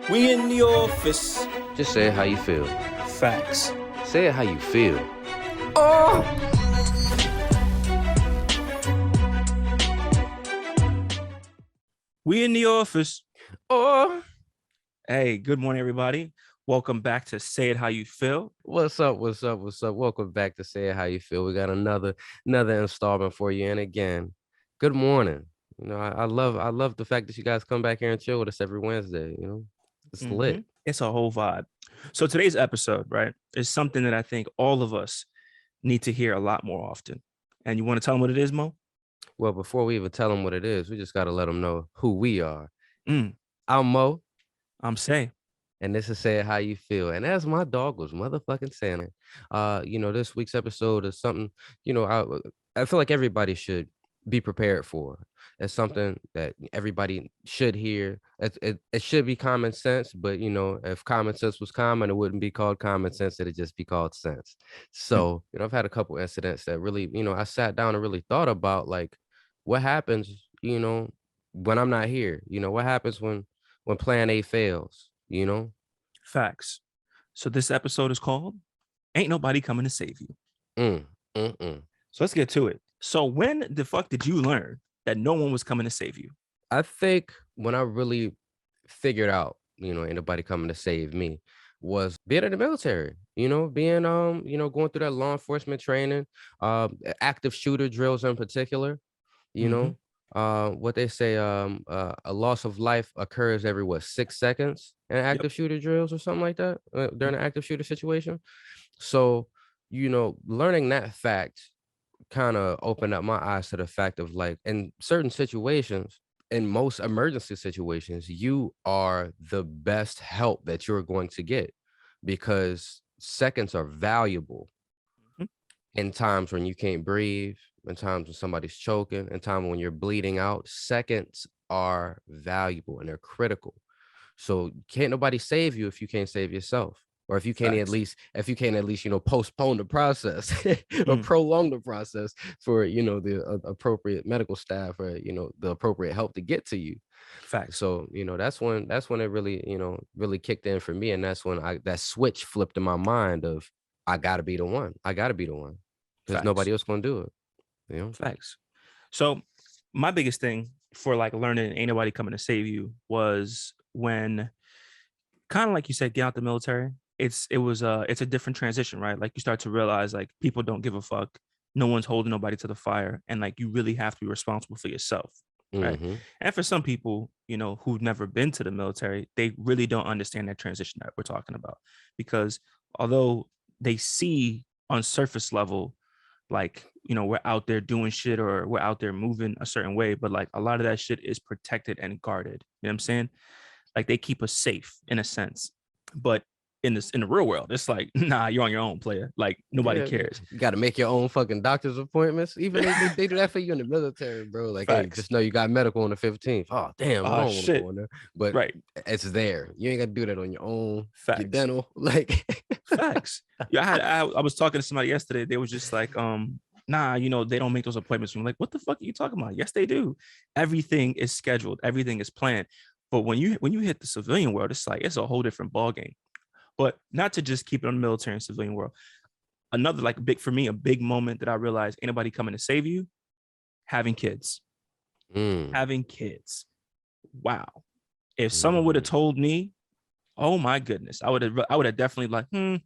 We in the office. Just say it how you feel. Facts. Say it how you feel. Oh! We in the office. Oh, Hey, good morning, everybody. Welcome back to Say It How You Feel. what's up? What's up? What's up? Welcome back to Say It How You Feel. We got another installment for you. And again, good morning. I love the fact that you guys come back here and chill with us every Wednesday. It's lit. It's a whole vibe. So today's episode, right, is something that I think all of us need to hear a lot more often. And you want to tell them what it is, Mo? Well, before we even tell them what it is, we just got to let them know who we are. Mm, I'm Mo, I'm saying. and this is Say It How You Feel. And as my dog was motherfucking saying, this week's episode is something, I feel like everybody should be prepared for. It's something that everybody should hear. It should be common sense, but if common sense was common, it wouldn't be called common sense, it'd just be called sense. So, I've had a couple incidents that really, I sat down and really thought about like what happens, when I'm not here. What happens when plan A fails. Facts. So this episode is called Ain't Nobody Coming to Save You. Mm, mm, mm. So let's get to it. So when the fuck did you learn that no one was coming to save you? I think when I really figured out, ain't nobody coming to save me, was being in the military, being going through that law enforcement training, active shooter drills in particular, you know. What they say, a loss of life occurs every 6 seconds in active shooter drills or something like that during an active shooter situation. So, learning that fact kind of opened up my eyes to the fact of like in certain situations, in most emergency situations, you are the best help that you're going to get because seconds are valuable Mhm. in times when you can't breathe, in times when somebody's choking, in times when you're bleeding out. Seconds are valuable and they're critical. So can't nobody save you if you can't save yourself. Or Facts. if you can't at least, postpone the process or Mm, prolong the process for, the appropriate medical staff or, the appropriate help to get to you. facts. So, that's when it really, really kicked in for me. And that's when that switch flipped in my mind of I gotta be the one. I gotta be the one. Because Facts. nobody else gonna do it. Facts. So my biggest thing for like learning ain't nobody coming to save you was when kind of like you said, get out the military. It's a different transition, right? Like you start to realize like people don't give a fuck. No one's holding nobody to the fire. And like you really have to be responsible for yourself. Right. Mm-hmm. And for some people, who've never been to the military, they really don't understand that transition that we're talking about. Because although they see on surface level, like, we're out there doing shit or we're out there moving a certain way, but like a lot of that shit is protected and guarded. You know what I'm saying? Like they keep us safe in a sense. But in the real world, it's like, nah, you're on your own, player. Like nobody Yeah, cares. you got to make your own fucking doctor's appointments. Even they do that for you in the military, bro. Like, hey, Facts. just know you got medical on the 15th. Oh, damn, I don't want to Shit. go in there, but Right. it's there. You ain't got to do that on your own. Your Facts. dental, like, Facts. Yeah, I was talking to somebody yesterday. They was just like, nah, they don't make those appointments. I'm like, what the fuck are you talking about? Yes, they do. Everything is scheduled. Everything is planned. But when you hit the civilian world, it's like it's a whole different ballgame. But not to just keep it on the military and civilian world. Another like a big moment that I realized ain't nobody coming to save you. Having kids. mm, Having kids. Wow. If someone would have told me, oh my goodness, I would have definitely like, I don't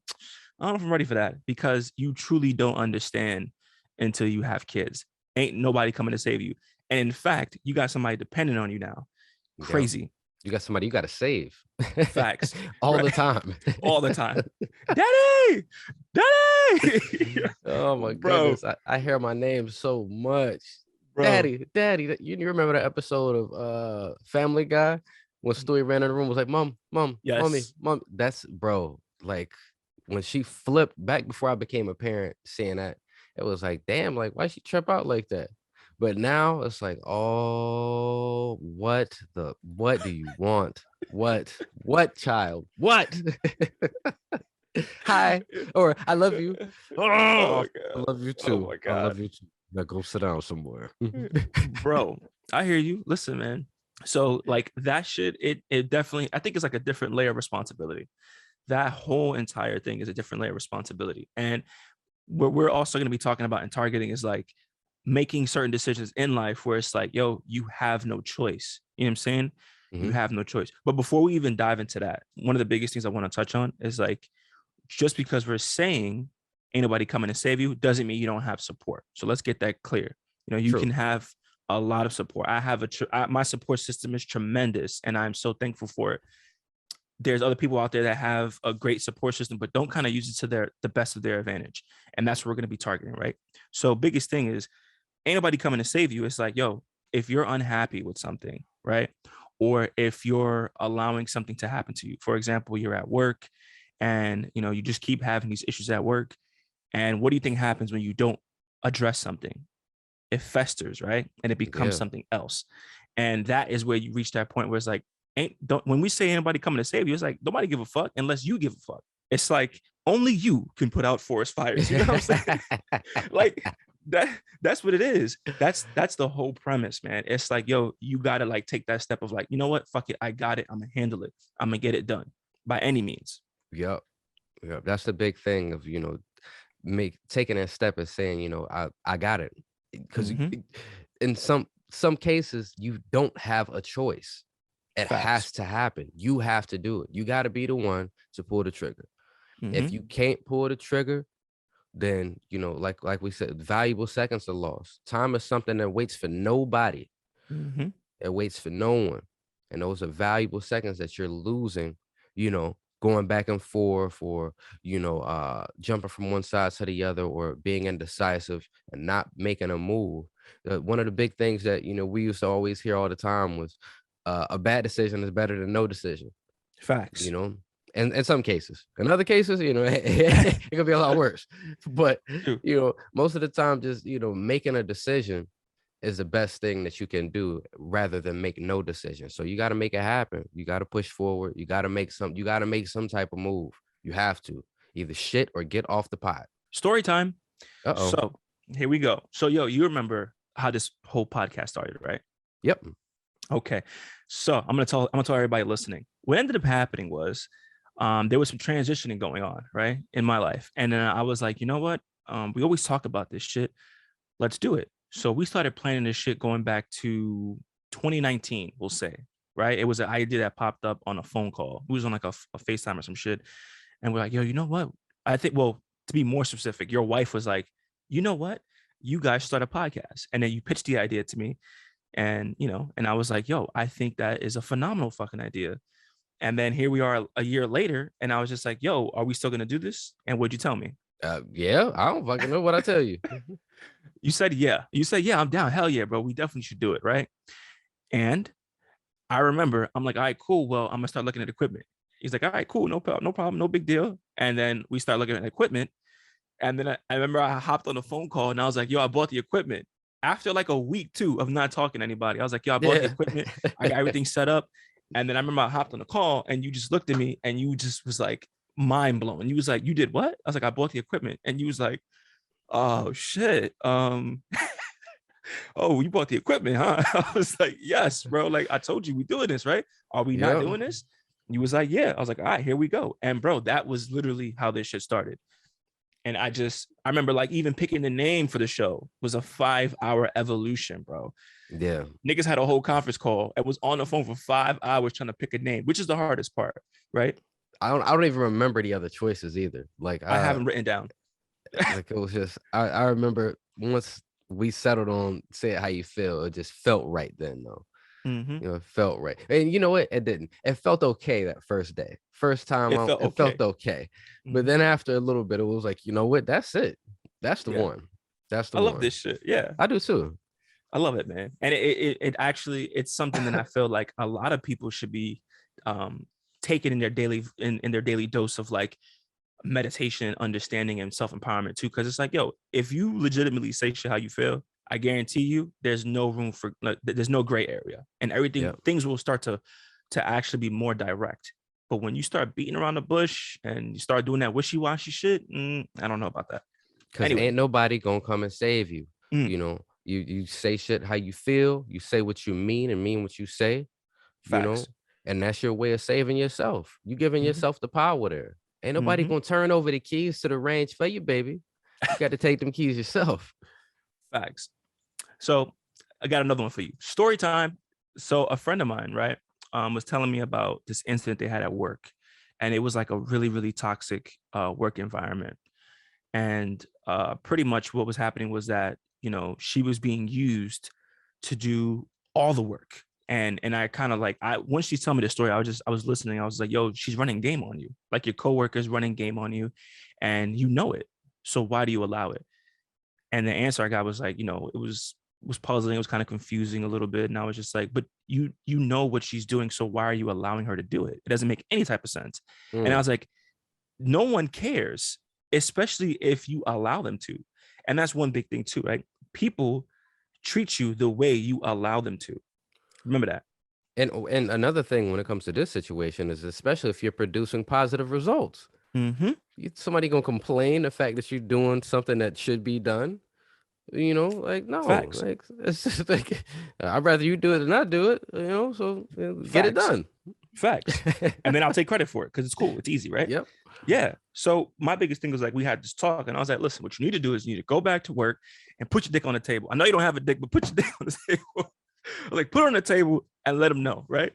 know if I'm ready for that because you truly don't understand until you have kids. Ain't nobody coming to save you. And in fact, you got somebody depending on you now. yep. Crazy. You got somebody you got to save Facts. all the Right. time. All the time. Daddy! Daddy! Oh my Bro, goodness, I hear my name so much. bro. Daddy. You remember that episode of Family Guy when Stewie ran in the room was like, Mom, Mommy, Yes. Mom. That's bro. Like when she flipped back before I became a parent, seeing that, it was like, damn, like why she trip out like that? But now it's like, oh, what do you want? What child? What? Hi, or I love you. Oh Oh, my I god. love you Oh too. my I love god. you too. Now go sit down somewhere. Bro, I hear you. Listen, man. So like that shit, it definitely, I think it's like a different layer of responsibility. That whole entire thing is a different layer of responsibility. And what we're also going to be talking about in targeting is like making certain decisions in life where it's like, yo, you have no choice. You know what I'm saying? You Mhm. have no choice. But before we even dive into that, one of the biggest things I want to touch on is like, just because we're saying ain't nobody coming to save you doesn't mean you don't have support. So let's get that clear. You know, you True. can have a lot of support. I have my support system is tremendous, and I'm so thankful for it. There's other people out there that have a great support system, but don't kind of use it to the best of their advantage, and that's what we're going to be targeting, right? So, biggest thing is ain't nobody coming to save you. It's like, yo, if you're unhappy with something, right? Or if you're allowing something to happen to you, for example, you're at work and you know you just keep having these issues at work. And what do you think happens when you don't address something? It festers, right? And it becomes Yeah. something else. And that is where you reach that point where it's like, ain't don't when we say anybody coming to save you, it's like nobody give a fuck unless you give a fuck. It's like only you can put out forest fires. You know what I'm saying? Like that's what it is. That's the whole premise, man. It's like, yo, you gotta like take that step of like, you know what? Fuck it. I got it. I'm gonna handle it. I'm gonna get it done by any means. Yep. Yep. That's the big thing of, make taking a step and saying, I got it. Because Mm-hmm. in some cases, you don't have a choice. It Facts. has to happen. You have to do it. You got to be the one to pull the trigger. If Mm-hmm. you can't pull the trigger, then like we said, valuable seconds are lost. Time is something that waits for nobody. Mm-hmm. It waits for no one. And those are valuable seconds that you're losing, going back and forth or, jumping from one side to the other or being indecisive and not making a move. One of the big things that, we used to always hear all the time was a bad decision is better than no decision, you Facts. know? And in some cases, in other cases, it could be a lot worse. But, True. most of the time, just, making a decision is the best thing that you can do rather than make no decision. So you got to make it happen. You got to push forward. You got to make some type of move. You have to either shit or get off the pot. Story time. Uh-oh. So here we go. So yo, you remember how this whole podcast started, right? Yep. Okay. So I'm gonna tell everybody listening. What ended up happening was there was some transitioning going on, right, in my life. And then I was like, you know what? We always talk about this shit. Let's do it. So we started planning this shit going back to 2019, we'll say, right? It was an idea that popped up on a phone call. We was on like a FaceTime or some shit. And we're like, yo, you know what? I think, well, to be more specific, your wife was like, you know what? You guys start a podcast. And then you pitched the idea to me. And, you know, and I was like, yo, I think that is a phenomenal fucking idea. And then here we are a year later. And I was just like, yo, are we still going to do this? And what'd you tell me? Yeah. I don't fucking know what I tell you. You said, yeah. You said, yeah, I'm down. Hell yeah, bro. We definitely should do it. Right. And I remember I'm like, all right, cool. Well, I'm going to start looking at equipment. He's like, all right, cool. No problem. No problem. No big deal. And then we start looking at equipment. And then I remember I hopped on a phone call and I was like, yo, I bought the equipment. After like a week, too, of not talking to anybody, I was like, yo, I bought the Yeah. equipment. I got everything set up. And then I remember I hopped on the call and you just looked at me and you just was like mind blown. You was like, you did what? I was like, I bought the equipment. And you was like, oh shit. Oh, you bought the equipment, huh? I was like, yes, bro. Like I told you we doing this, right? Are we not Yeah. doing this? You was like, yeah. I was like, all right, here we go. And bro, that was literally how this shit started. And I remember like even picking the name for the show was a 5-hour evolution, bro. Yeah. Niggas had a whole conference call and was on the phone for 5 hours trying to pick a name, which is the hardest part, right? I don't even remember the other choices either. Like I haven't written down. like it was just I remember once we settled on say it how you feel, it just felt right then though. Mm-hmm. It felt right. And you know what? It didn't. It felt okay that first day. First time It out, felt it felt okay. okay. But Mm-hmm. then after a little bit, it was like, you know what? That's it. That's the Yeah. one. That's the I love one. this shit. Yeah. I do too. I love it, man. And it actually it's something that I feel like a lot of people should be um taking in their daily in their daily dose of like meditation, understanding, and self-empowerment too. Cause it's like, yo, if you legitimately say shit how you feel, I guarantee you there's no room for like, there's no gray area. And everything Yeah. things will start to actually be more direct. But when you start beating around the bush and you start doing that wishy-washy shit, I don't know about that. Cause Anyway. ain't nobody gonna come and save you. Mm, You know, You say shit how you feel, you say what you mean and mean what you say, you Facts. know, and that's your way of saving yourself. You giving Hmm. yourself the power there. Ain't nobody Hmm. gonna turn over the keys to the range for you, baby. You got to take them keys yourself. Facts. So I got another one for you. Story time. So a friend of mine, right, was telling me about this incident they had at work, and it was like a really, really toxic work environment. And pretty much what was happening was that she was being used to do all the work. And I kind of like, I once she told me the story, I was listening. I was like, yo, she's running game on you. Like your coworker's running game on you, and you know it. So why do you allow it? And the answer I got was like, it was puzzling. It was kind of confusing a little bit. And I was just like, but you know what she's doing. So why are you allowing her to do it? It doesn't make any type of sense. And I Mm. was like, no one cares, especially if you allow them to. And that's one big thing too, right? People treat you the way you allow them to. Remember that. And another thing when it comes to this situation is especially if you're producing positive results. Mm-hmm. Somebody gonna complain the fact that you're doing something that should be done. Like no, Facts. like it's just like I'd rather you do it than not do it. So get it Facts. done. Facts. And then I'll take credit for it because it's cool. It's easy, right? Yep. Yeah. So my biggest thing was like we had this talk, and I was like, listen, what you need to do is you need to go back to work and put your dick on the table. I know you don't have a dick, but put your dick on the table. Like put it on the table and let them know, right?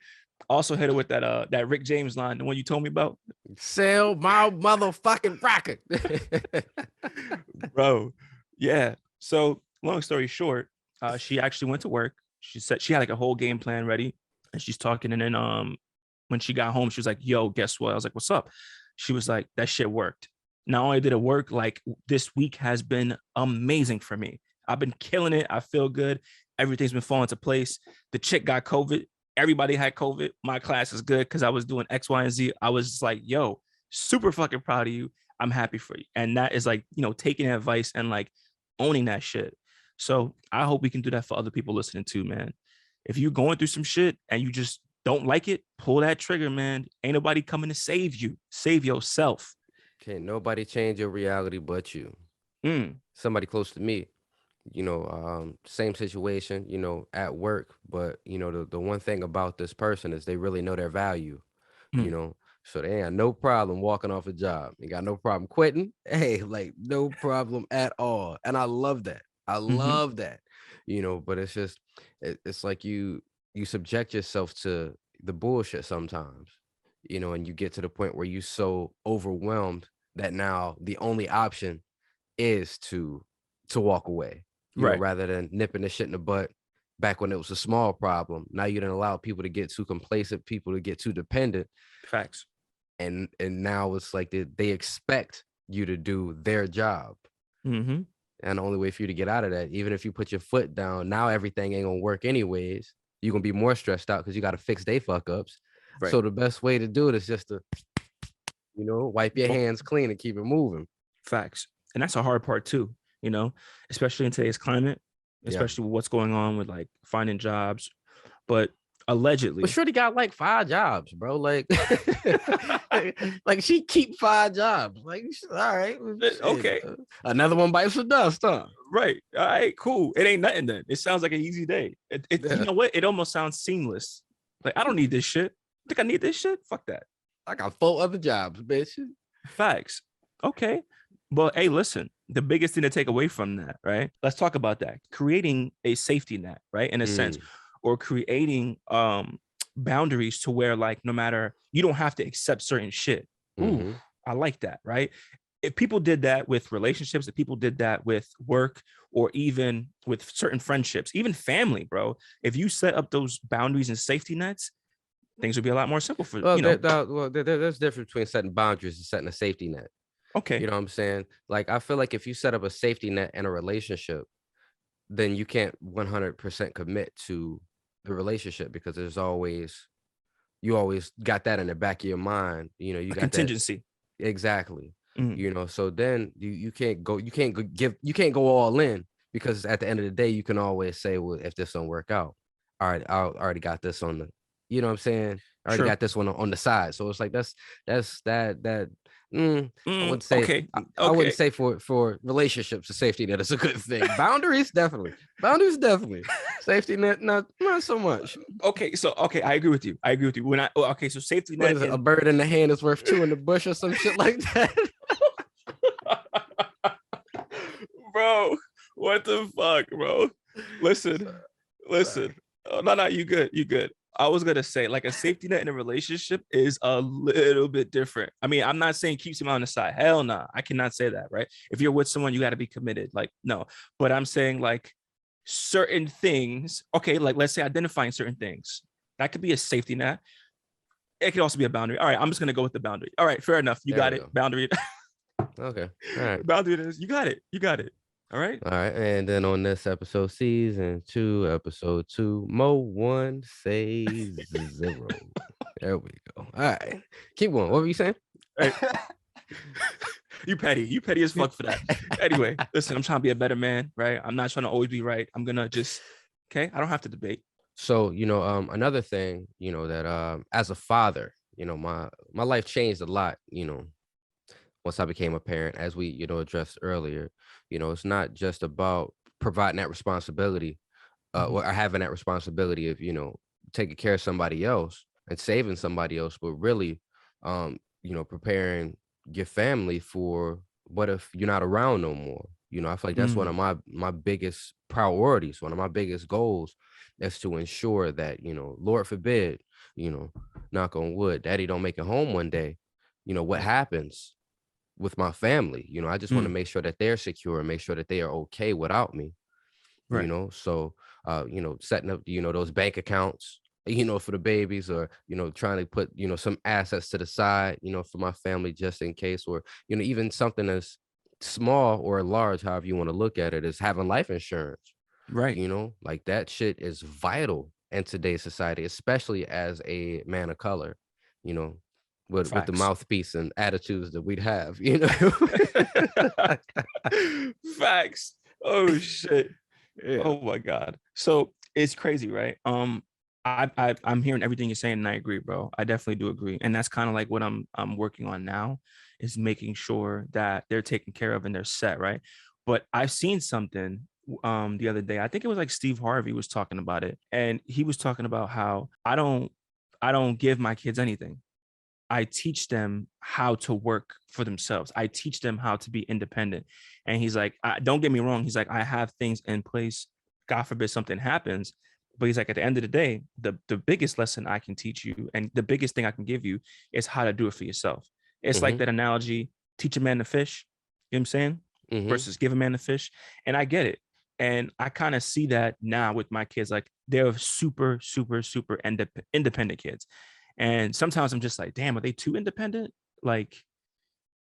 Also hit it with that Rick James line, the one you told me about. Sell my motherfucking rocket. Bro. Yeah. So long story short, she actually went to work. She said she had like a whole game plan ready, and she's talking. And then when she got home, she was like, "Yo, guess what?" I was like, "What's up?" She was like, "That shit worked." Not only did it work, like this week has been amazing for me. I've been killing it. I feel good. Everything's been falling into place. The chick got COVID. Everybody had COVID. My class is good because I was doing X, Y, and Z. I was just like, yo, super fucking proud of you. I'm happy for you. And that is like, taking advice and like owning that shit. So I hope we can do that for other people listening too, man. If you're going through some shit and you just don't like it, pull that trigger, man. Ain't nobody coming to save you. Save yourself. Can't nobody change your reality but you. Mm, Somebody close to me, same situation, at work, but the one thing about this person is they really know their value, you mm, know. So they ain't got no problem walking off a job. They got no problem quitting. Hey, like no problem at all. And I love that. I mm-hmm. love that. But it's just it's like you subject yourself to the bullshit sometimes, and you get to the point where you so overwhelmed that now the only option is to walk away, Right. rather than nipping the shit in the butt back when it was a small problem. Now you didn't allow people to get too complacent, people to get too dependent, Facts. and now it's like they expect you to do their job. Mm-hmm. And the only way for you to get out of that, even if you put your foot down, now everything ain't gonna work anyways. You're gonna be more stressed out because you gotta fix they fuck ups. Right. So the best way to do it is just to, wipe your Don't hands clean and keep it moving. Facts. And that's a hard part too, especially in today's climate, Yeah. especially with what's going on with like finding jobs. But But allegedly, Shorty got like 5 jobs, bro. Like, like she keep 5 jobs. Like, all right, well, shit. okay, Another one bites the dust, huh? right. All right, cool. It ain't nothing then. It sounds like an easy day. You Yeah. know what? It almost sounds seamless. Like, I don't need this shit. Think I need this shit? Fuck that. I got 4 other jobs, bitch. Facts. Okay. But hey, listen, the biggest thing to take away from that, right? Let's talk about that. Creating a safety net, right? In a sense, Mm, or creating boundaries to where like no matter you don't have to accept certain shit. Ooh, mhm. I like that, right? If people did that with relationships, if people did that with work or even with certain friendships, even family, bro, if you set up those boundaries and safety nets, things would be a lot more simple for, Well, there's difference between setting boundaries and setting a safety net. You okay, know what I'm saying? Like, I feel like if you set up a safety net in a relationship, then you can't 100% commit to the relationship because you always got that in the back of your mind. You a got that. contingency. Exactly. Mm, So then you can't go all in because at the end of the day, you can always say, well, if this don't work out, all right, I already got this on the, you know what I'm saying? I already true. got this one on the side. So it's like that's I wouldn't say Okay. I wouldn't Okay. say for relationships, a safety net is a good thing. Boundaries, definitely. Boundaries, definitely. Safety net, not so much. Okay. So okay, I agree with you. I agree with you. When I okay, so safety What net is it? A and bird in the hand is worth two in the bush or some shit like that. bro, what the fuck, bro? So, Listen, listen. sorry. Oh, no, no, you good. You good. I was gonna say like a safety net in a relationship is a little bit different. I mean, I'm not saying keeps him on the side. Hell no, I cannot say that, right? If you're with someone, you got to be committed. Like, no, but I'm saying like certain things. Okay, like let's say identifying certain things that could be a safety net. It could also be a boundary. All right, I'm just gonna go with the boundary. All right, fair enough. You There got we it. go. Boundary. Okay. All right. boundary it is. You got it. You got it. All right. All right. And then on this episode, season two, episode two, Mo one say zero. There we go. All right. Keep going. What were you saying? All right. You petty. You petty as fuck for that. Anyway, listen, I'm trying to be a better man, right? I'm not trying to always be right. I'm gonna just okay. I don't have to debate. So, another thing, that as a father, my life changed a lot, once I became a parent, as we, addressed earlier. It's not just about providing that responsibility, Mhm. or having that responsibility of, taking care of somebody else and saving somebody else, but really, preparing your family for what if you're not around no more. I feel like that's one Mm, of my biggest priorities, one of my biggest goals, is to ensure that, Lord forbid, you know, knock on wood, daddy don't make it home one day. What happens with my family? I just want to mm, make sure that they're secure and make sure that they are okay without me. right, So setting up, those bank accounts, for the babies, or, trying to put, some assets to the side, for my family just in case, or, even something as small or large, however you want to look at it, is having life insurance. right. Like that shit is vital in today's society, especially as a man of color, you know, with the Facts. mouthpiece and attitudes that we'd have. Facts. Oh shit. Yeah. Oh my god. So it's crazy, right? I'm hearing everything you're saying, and I agree, bro. I definitely do agree, and that's kind of like what I'm working on now, is making sure that they're taken care of and they're set, right? But I've seen something the other day. I think it was like Steve Harvey was talking about it, and he was talking about how I don't give my kids anything. I teach them how to work for themselves. I teach them how to be independent. And he's like, don't get me wrong. He's like, I have things in place. God forbid something happens. But he's like, at the end of the day, the biggest lesson I can teach you and the biggest thing I can give you is how to do it for yourself. It's like Hmm. that analogy, teach a man to fish, you know what I'm saying? Hmm. Versus give a man to fish. And I get it. And I kind of see that now with my kids. Like they're super, super, super independent kids. And sometimes I'm just like, damn, are they too independent? Like,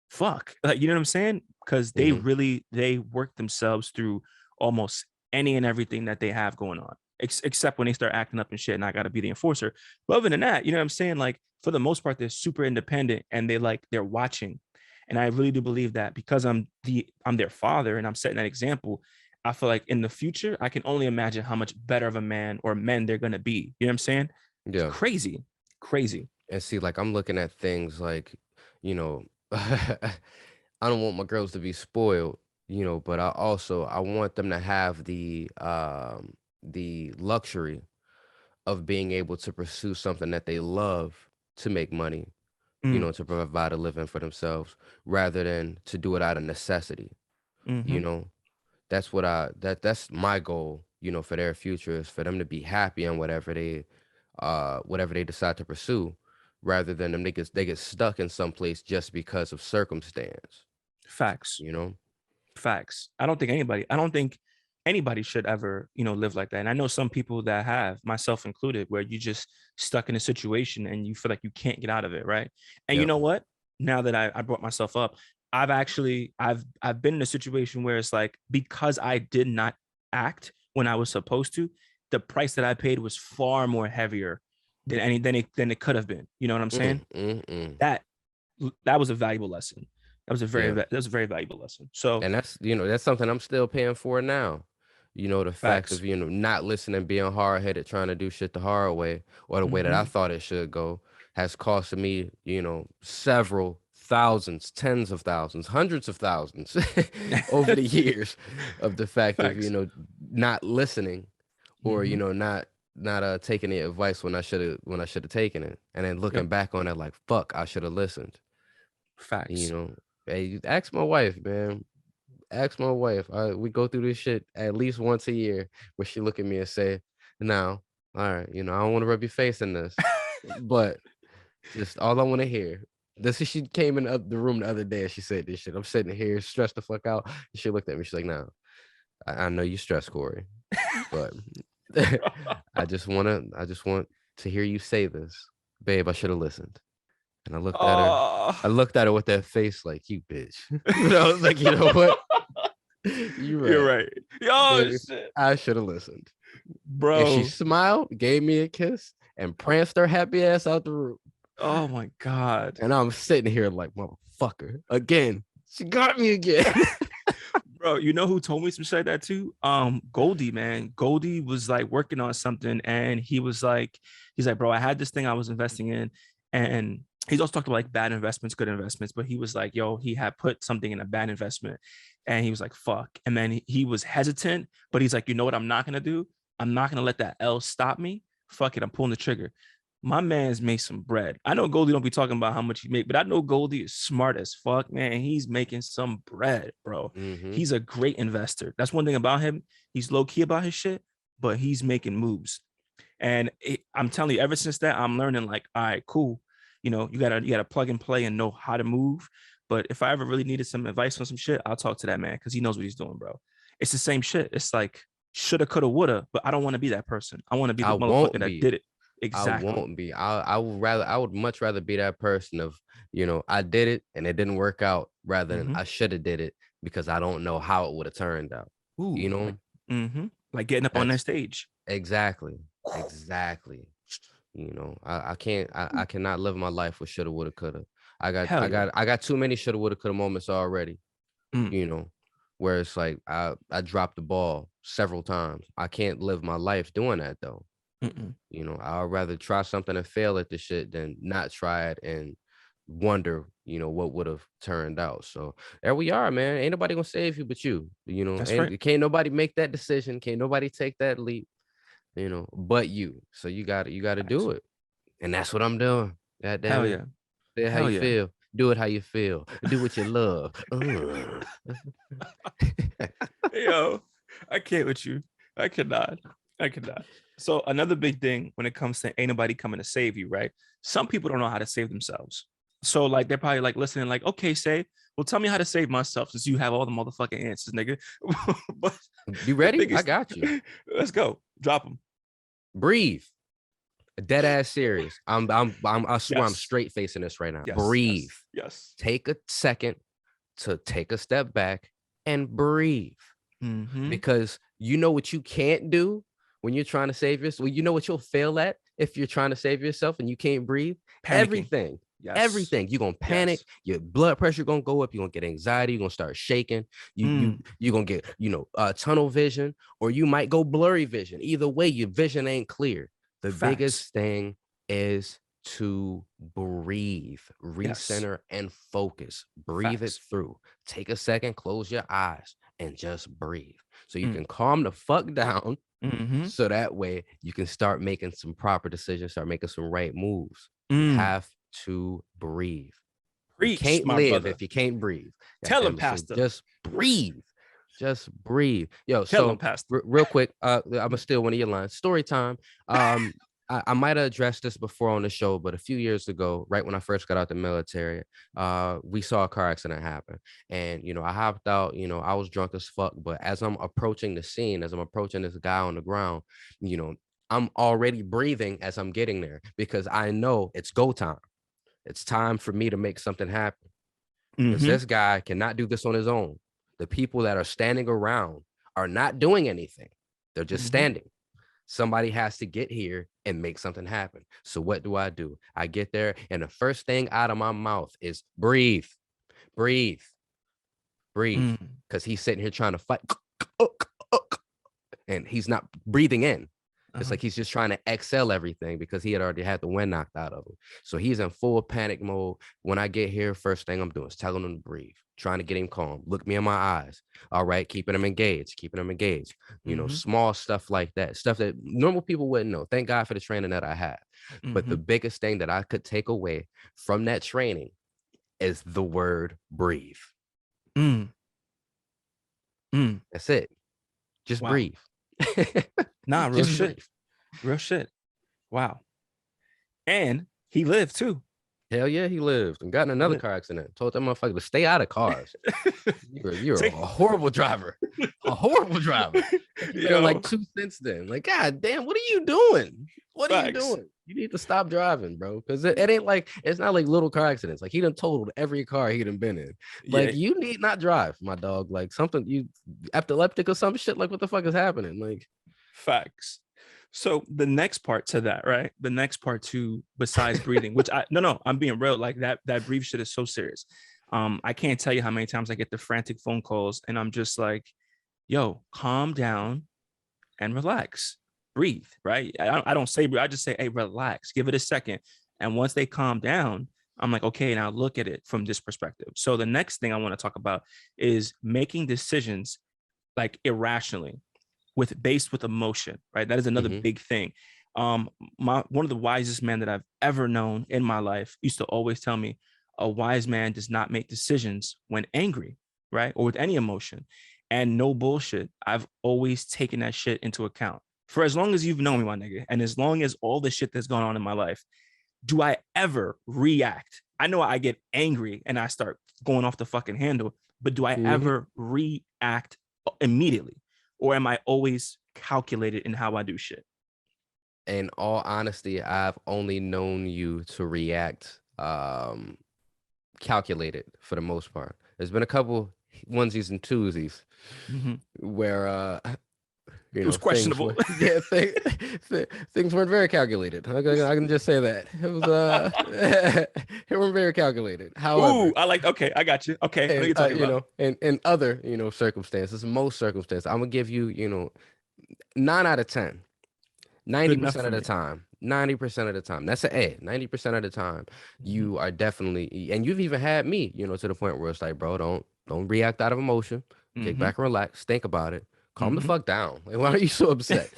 fuck. Like, you know what I'm saying? Because Hmm. they work themselves through almost any and everything that they have going on. Except when they start acting up and shit, and I gotta be the enforcer. But other than that, you know what I'm saying? Like, for the most part, they're super independent and they're watching. And I really do believe that because I'm their father and I'm setting that example. I feel like in the future, I can only imagine how much better of a man or men they're gonna be. You know what I'm saying? It's Yeah. crazy. Crazy. And see, like, I'm looking at things like, I don't want my girls to be spoiled, but I want them to have the luxury of being able to pursue something that they love to make money, Mm, to provide a living for themselves, rather than to do it out of necessity. You hmm. know, that's my goal, for their future, is for them to be happy in whatever they decide to pursue, rather than they get stuck in some place just because of circumstance, Facts. you know? Facts. I don't think anybody should ever, live like that. And I know some people that have, myself included, where you just stuck in a situation and you feel like you can't get out of it, right? And you Yep. know what? Now that I brought myself up, I've been in a situation where it's like because I did not act when I was supposed to, the price that I paid was far more heavier than it could have been. You know what I'm saying? Mm, mm, mm. That that was a valuable lesson. Yeah. That was a very valuable lesson. So And that's something I'm still paying for now. The fact facts. of, not listening, being hard headed, trying to do shit the hard way, or the way that I Hmm. thought it should go, has costed me, several thousands, tens of thousands, hundreds of thousands over the years of the fact of, Facts. not listening, or, Hmm. not taking the advice when I should have taken it. And then Yep. looking back on it like, fuck, I should have listened. You Facts. know, hey, ask my wife, man. Ask my wife. We go through this shit at least once a year where she look at me and say, now, all right, I don't want to rub your face in this, but just all I want to hear. This is She came in the room the other day and she said this shit. I'm sitting here stressed the fuck out. And she looked at me. She's like, "No, I know you stressed, Corey, but I just want to hear you say this, babe. I should have listened." And I looked at her. Oh, I looked at her with that face like, "You bitch." But I was like, you know what? You're you're right, right. Oh baby. shit, I should have listened. And she bro. smiled, gave me a kiss, and pranced her happy ass out the room. Oh my god, And I'm sitting here like, motherfucker, again. She got me again. bro. You know who told me some shit like that too? Goldie, man. Goldie was like working on something, and he's like, bro, I had this thing I was investing in, and he's also talked about like bad investments, good investments, but he was like, yo, he had put something in a bad investment, and he was like, fuck, and then he was hesitant, but he's like, you know what, I'm not gonna do? I'm not gonna let that L stop me. Fuck it, I'm pulling the trigger. My man's made some bread. I know Goldie don't be talking about how much he make, but I know Goldie is smart as fuck, man. He's making some bread, bro. Hmm. He's a great investor. That's one thing about him. He's low key about his shit, but he's making moves. And I'm telling you, ever since that, I'm learning like, all right, cool. You gotta plug and play and know how to move. But if I ever really needed some advice on some shit, I'll talk to that man because he knows what he's doing, bro. It's the same shit. It's like shoulda, coulda, woulda, but I don't want to be that person. I want to be I the motherfucker won't that be. did it. I Exactly. won't be. I would much rather be that person of, I did it and it didn't work out, rather than Mm-hmm. I should have did it because I don't know how it would have turned out. You Ooh, know, like, mm-hmm. Like getting up on that that's stage. exactly, exactly. I can't, I cannot live my life with shoulda, woulda, coulda. I got, Hell I yeah. got, I got too many shoulda, woulda, coulda moments already. Mm, You know, where it's like I dropped the ball several times. I can't live my life doing that though. mm-mm. I'd rather try something and fail at the shit than not try it and wonder, what would have turned out. So there we are, man. Ain't nobody gonna save you but you. That's right. And can't nobody make that decision. Can't nobody take that leap, but you. So you gotta Facts. do it. And that's what I'm doing. God damn Hell it. yeah. Say it how Hell you yeah. feel. Do it how you feel. Do what you love. Yo, I can't with you. I cannot. I cannot. So another big thing when it comes to ain't nobody coming to save you, right? Some people don't know how to save themselves. So like they're probably like listening, like, okay, say, well, tell me how to save myself since you have all the motherfucking answers, nigga. But You the ready? I biggest, got you. let's go. Drop them. Breathe. Dead ass serious. I swear I'm Yes. straight facing this right now. Yes. Breathe. Yes. Yes. Take a second to take a step back and breathe. Mm-hmm. Because you know what you can't do when you're trying to save yourself. Well, you know what you'll fail at if you're trying to save yourself and you can't breathe? Panicking. Everything. Yes. Everything. You're gonna panic, Yes. your blood pressure gonna go up, you're gonna get anxiety, you're gonna start shaking, Mm. you're gonna get, tunnel vision, or you might go blurry vision. Either way, your vision ain't clear. The Facts. biggest thing is to breathe, Yes. recenter, and focus. Breathe it Facts. through. Take a second, close your eyes, and just breathe so you Mm. can calm the fuck down. Mm-hmm. So that way you can start making some proper decisions, start making some right moves. You Mm. have to breathe. You Preach, can't my live brother. if you can't breathe. God Tell him, damn it. So Pastor. just breathe. Just breathe. Yo, Tell him, so Pastor. real quick, I'm gonna steal one of your lines. Story time. I might have addressed this before on the show, but a few years ago, right when I first got out the military, we saw a car accident happen. And I hopped out, I was drunk as fuck. But as I'm approaching the scene, as I'm approaching this guy on the ground, you know, I'm already breathing as I'm getting there because I know it's go time. It's time for me to make something happen because Mm-hmm. this guy cannot do this on his own. The people that are standing around are not doing anything. They're just Mm-hmm. standing. Somebody has to get here and make something happen. So what do? I get there, and the first thing out of my mouth is breathe, breathe, breathe. Mm. Because he's sitting here trying to fight, and he's not breathing in. It's Uh-huh. like he's just trying to excel everything because he had already had the wind knocked out of him. So he's in full panic mode. When I get here, first thing I'm doing is telling him to breathe, trying to get him calm. Look me in my eyes. All right, keeping him engaged, keeping him engaged. Mhm. Small stuff like that, stuff that normal people wouldn't know. Thank God for the training that I had. But the Mhm. biggest thing that I could take away from that training is the word breathe. Mm. Mm. That's it. Just Wow. breathe. Nah, real Just shit. breathe. Real shit. Wow. And he lived too. Hell yeah, he lived and got in He another lived. car accident. Told that motherfucker to stay out of cars. You're a See? horrible driver. A horrible driver. Like you've been in like Yo, 2 since then. Like, God damn, what are you doing? What are you facts. doing? You need to stop driving, bro. Because it ain't like it's not like little car accidents. Like he done totaled every car he done been in. Yeah, Like you need not drive, my dog. Like something you epileptic or some shit. Like what the fuck is happening? Like facts. So the next part to that, right? The next part to besides breathing, which I no, I'm being real. Like that breathe shit is so serious. I can't tell you how many times I get the frantic phone calls and I'm just like, yo, calm down and relax. Breathe, right? I don't say breathe, I just say, hey, relax, give it a second. And once they calm down, I'm like, okay, now look at it from this perspective. So the next thing I want to talk about is making decisions like irrationally based with emotion, right? That is another mhm. big thing. My one of the wisest men that I've ever known in my life used to always tell me, a wise man does not make decisions when angry, right? Or with any emotion. And no bullshit. I've always taken that shit into account. For as long as you've known me, my nigga, and as long as all the shit that's gone on in my life, do I ever react? I know I get angry and I start going off the fucking handle, but do I Mhm. ever react immediately? Or am I always calculated in how I do shit? In all honesty, I've only known you to react calculated for the most part. There's been a couple onesies and twosies Mm-hmm. where It was things questionable. were things weren't very calculated. I can just say that. It was it weren't very calculated. Ooh, However, I like. Okay, I got you. Okay, I know what and you're talking about. in other, circumstances, most circumstances, I'm gonna give you, 9 out of 10. Good enough 90% for of the me. time, 90% of the time, that's an A. 90% of the time, Mm-hmm. you are definitely, and you've even had me, to the point where it's like, bro, don't react out of emotion. Kick Mm-hmm. back and relax. Think about it. Calm the Mm-hmm. fuck down. Like, why are you so upset?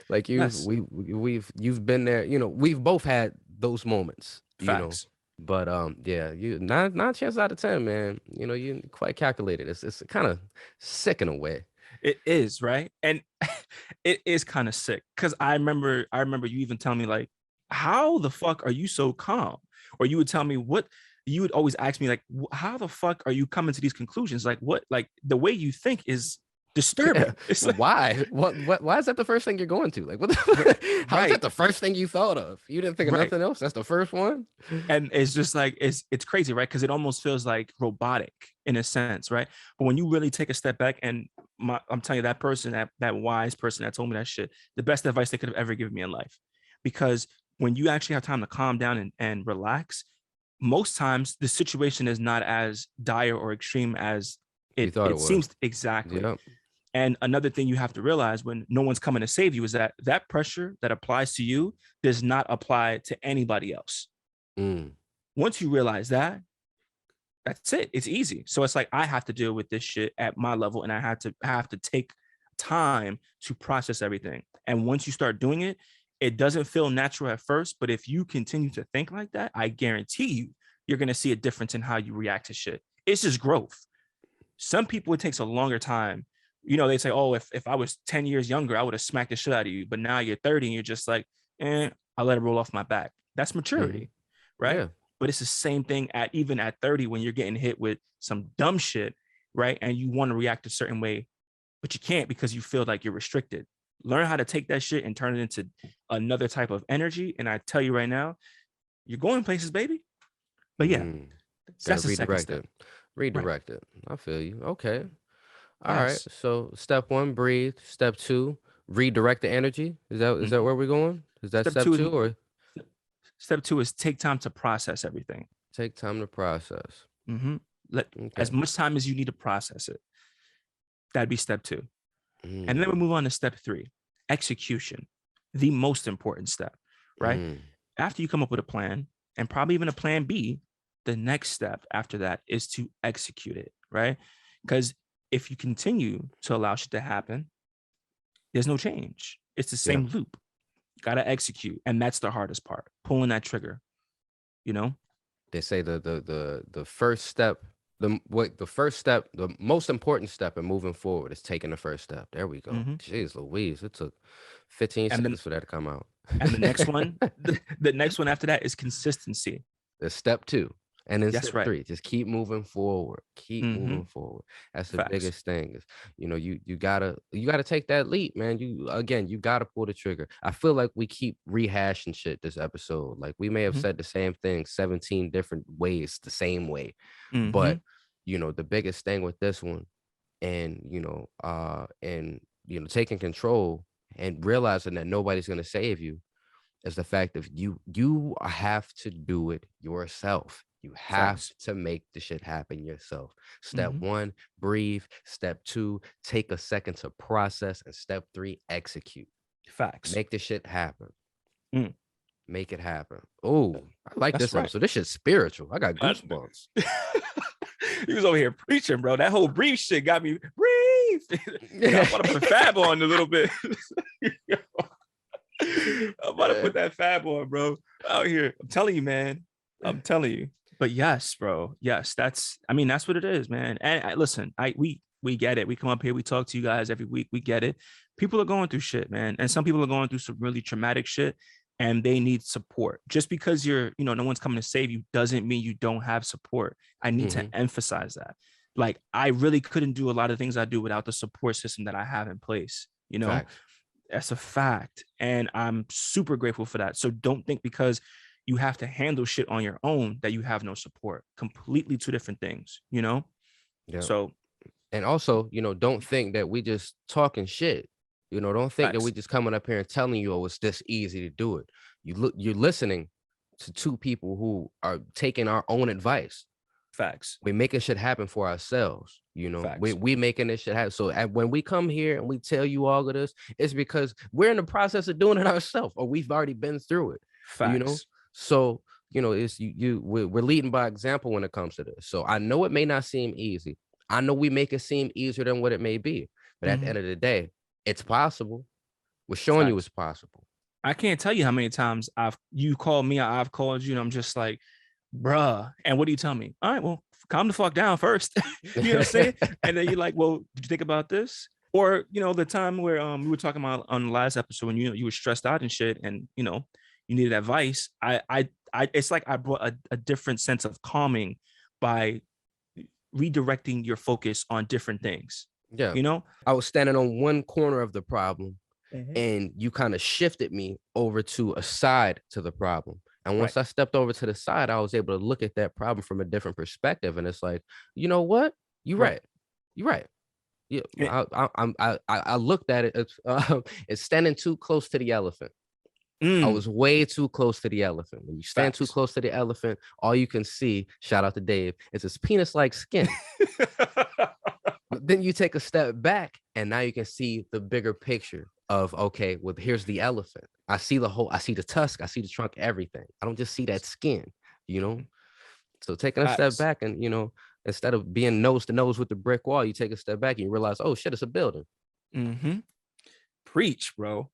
Like Yes, you've been there. We've both had those moments. facts. But yeah, you nine chances out of 10, man. You quite calculated. It's kind of sick in a way. It is, right? And it is kind of sick because I remember you even telling me like, how the fuck are you so calm? Or you would tell me what you would always ask me like, how the fuck are you coming to these conclusions? Like what like the way you think is disturbing. It's like Why? Why is that the first thing you're going to? Like, how is that right, the first thing you thought of? You didn't think of right. nothing else? That's the first one? And it's just like it's crazy, right? Because it almost feels like robotic in a sense, right? But when you really take a step back and I'm telling you, that person, that wise person that told me that shit, the best advice they could have ever given me in life. Because when you actually have time to calm down and relax, most times the situation is not as dire or extreme as You it thought it it was. seems exactly. Yep. And another thing you have to realize when no one's coming to save you is that that pressure that applies to you does not apply to anybody else. Mm. Once you realize that, that's it. It's easy. So it's like I have to deal with this shit at my level, and I have to take time to process everything. And once you start doing it, it doesn't feel natural at first. But if you continue to think like that, I guarantee you're gonna see a difference in how you react to shit. It's just growth. Some people it takes a longer time. They say, oh, if I was 10 years younger, I would have smacked the shit out of you. But now you're 30 and you're just like, I let it roll off my back. That's Hmm. maturity, right? Yeah. But it's the same thing at even at 30 when you're getting hit with some dumb shit, right? And you want to react a certain way, but you can't because you feel like you're restricted. Learn how to take that shit and turn it into another type of energy. And I tell you right now, you're going places, baby. But yeah, Mm. Gotta that's the second redirect step. it. Right. Redirect it. I feel you. Okay. All right. Yes. So step one, breathe. Step two, redirect the energy. Is that Mhm. where we're going? Is that Step step two is two or Step two is take time to process everything. take time to process? Let Okay. as much time as you need to process it. That'd be step two. And then we Mm. move on to step three, execution. the most important step, right? Mm, After you come up with a plan and probably even a plan B, the next step after that is to execute it, right? Because if you continue to allow shit to happen, there's no change. It's the yeah. same loop. Got to execute. And that's the hardest part, pulling that trigger, you know? They say the first step, the first step, the most important step in moving forward is taking the first step. There we go. Hmm. Jeez Louise, it took 15 And then, seconds for that to come out. and the next one, the next one after that is consistency. There's step 2, and then That's step right. 3, just keep moving forward. Keep Hmm. moving forward. That's the Facts. biggest thing is, you gotta take that leap, man. You gotta pull the trigger. I feel like we keep rehashing shit this episode. Like we may have Hmm. said the same thing 17 different ways, the same way. Hmm. But the biggest thing with this one, and taking control and realizing that nobody's gonna save you is the fact of you have to do it yourself. You have Facts. to make the shit happen yourself. Step Hmm. 1, breathe. Step 2, take a second to process. And step 3, execute. Facts. Make the shit happen. Mm. Make it happen. Oh, I like That's this right. episode. This shit's spiritual. I got I- goosebumps. he was over here preaching, bro. That whole breathe shit got me breathe. Yeah, I'm about to put fab on a little bit. I'm about to put that fab on, bro. Out here. I'm telling you, man. I'm telling you. But yes, bro. Yes, that's what it is, man. And listen, we get it. We come up here, we talk to you guys every week. We get it. People are going through shit, man. And some people are going through some really traumatic shit and they need support. Just because no one's coming to save you doesn't mean you don't have support. I need to Mhm. emphasize that. Like, I really couldn't do a lot of things I do without the support system that I have in place. Facts. That's a fact. And I'm super grateful for that. So don't think because you have to handle shit on your own that you have no support. Completely two different things. Yeah. So And also, don't think that we just talking shit. Don't think that we facts, just coming up here and telling you, oh, it's this easy to do it. You're listening to two people who are taking our own advice. facts, We're making shit happen for ourselves. We facts, we making this shit happen. So when we come here and we tell you all of this, it's because we're in the process of doing it ourselves, or we've already been through it. You know, facts. so it's we're leading by example when it comes to this. So I know it may not seem easy. I know we make it seem easier than what it may be, but at the Mhm. end of the day, it's possible. We're showing you Facts. it's possible. I can't tell you how many times you called me, I've called you, and I'm just like, bruh. And what do you tell me? All right, well, calm the fuck down first. You know what I'm saying? And then you're like, well, did you think about this? Or the time where we were talking about on the last episode when you were stressed out and shit, and you needed advice. I it's like I brought a different sense of calming by redirecting your focus on different things. Yeah, You know? I was standing on one corner of the problem, Mhm. and you kind of shifted me over to a side to the problem. And Right. once I stepped over to the side, I was able to look at that problem from a different perspective. And it's like, you know what? You're Right. right. You're right. Yeah, And, I looked at it. It's standing too close to the elephant. I mm, was way too close to the elephant. When you stand too facts. close to the elephant, all you can see, shout out to Dave, is his penis-like skin. But then you take a step back and now you can see the bigger picture of, okay, well, here's the elephant. I see I see the tusk, I see the trunk, everything. I don't just see that skin, you know? So taking a step Facts. back and, instead of being nose to nose with the brick wall, you take a step back and you realize, oh shit, it's a building. Hmm. Preach, bro.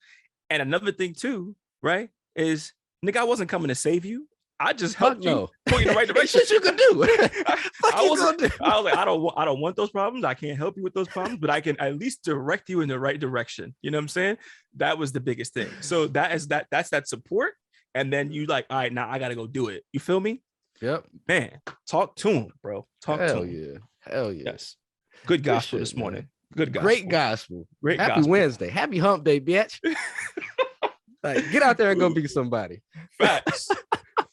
And another thing too, right, is nigga, I wasn't coming to save you. I just Fuck helped you no. point you in the right Ain't direction. shit you can do. Fuck I you wasn't. gonna do. I was like, I don't want those problems. I can't help you with those problems, but I can at least direct you in the right direction. You know what I'm saying? That was the biggest thing. So that's that support. And then you like, all right, now I gotta go do it. You feel me? Yep. Man, talk to him, bro. Talk to Hell him. yeah. Hell yeah. Yes. Good Good gospel shit, this man. morning. Good Great gospel. gospel. Great Happy gospel. Wednesday. Happy hump day, bitch. Like, get out there and go be somebody. Facts.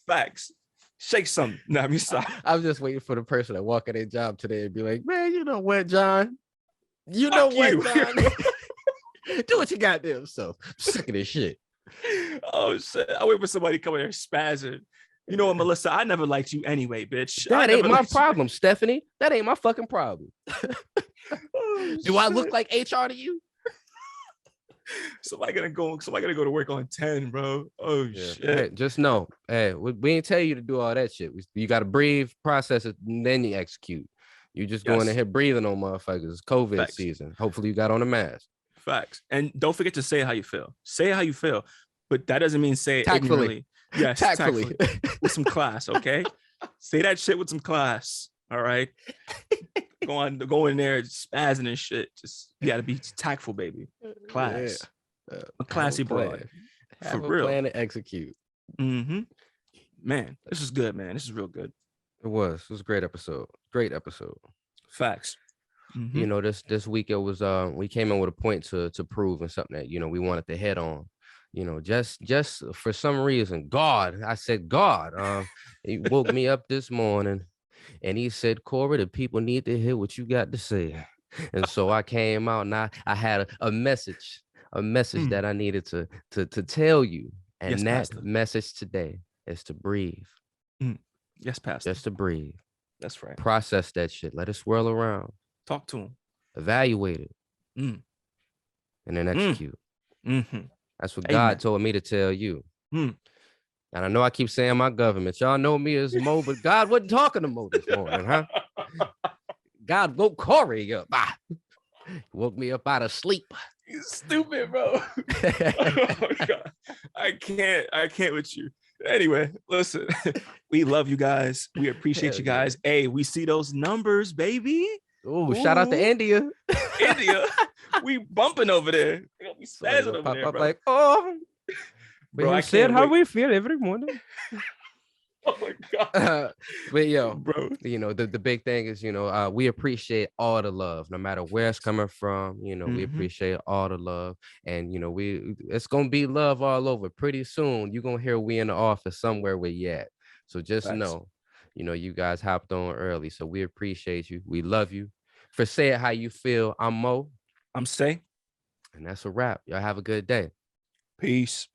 Facts. Shake something. No, I'm sorry. I'm just waiting for the person that walk at their job today and be like, man, you know what, John? You Fuck know what, you. John? Do what you goddamn self. I'm sick of this shit. Oh shit. I wait for somebody to come in there spazzing. You know what, Melissa? I never liked you anyway, bitch. I That ain't never my liked you. problem, Stephanie. That ain't my fucking problem. Oh, Do I look shit. like HR to you? Somebody gonna go to work on 10, bro. Oh Yeah. shit. Hey, just know, hey, we ain't tell you to do all that shit. You got to breathe, process it, and then you execute. You just going in Yes. here breathing on motherfuckers. It's COVID Facts. season. Hopefully you got on a mask. Facts. And don't forget to say how you feel. Say how you feel. But that doesn't mean say it Tactfully. ignorantly. Yes, Tactfully. tactfully. With some class, okay? Say that shit with some class. All right. Go in there spazzing and shit. Just you gotta be tactful, baby. Yeah. Class. A Have a classy plan. broad. For Have a real. plan to execute. Mm-hmm. Man, this is good, man. This is real good. It was. It was a great episode. Great episode. Facts. Mm-hmm. This week it was we came in with a point to prove and something that we wanted to head on. Just for some reason, God, I said God, he woke me up this morning and he said, Corey, the people need to hear what you got to say. And so I came out and I had a message, Mm. that I needed to tell you. Yes, And that Pastor. message today is to breathe, Mm. Yes, Pastor. just to breathe, That's right. process that shit, let it swirl around, Talk to him. evaluate it, Mm. and then Mm. execute. Mm-hmm. That's what God Amen. told me to tell you. Mm. And I know I keep saying my government. Y'all know me as Mo, but God wasn't talking to Mo this morning, huh? God woke Corey up. Woke me up out of sleep. You stupid, bro. Oh God. I can't with you. Anyway, listen, we love you guys. We appreciate Hell you yeah. guys. Hey, we see those numbers, baby. Oh, shout out to Ooh, India. India. We bumping over there. We Somebody spazzing gonna over pop there, up bro. like, oh, Bro, we I said can't how wait. we feel every morning. Oh my God. But yo, Bro. the big thing is, we appreciate all the love, no matter where it's Facts. coming from. We Mm-hmm. appreciate all the love, and it's gonna be love all over. Pretty soon, you're gonna hear we in the office somewhere where you at. So just Facts. know, you guys hopped on early, so we appreciate you. We love you. For say it how you feel. I'm Mo, I'm saying and that's a wrap. Y'all have a good day. peace.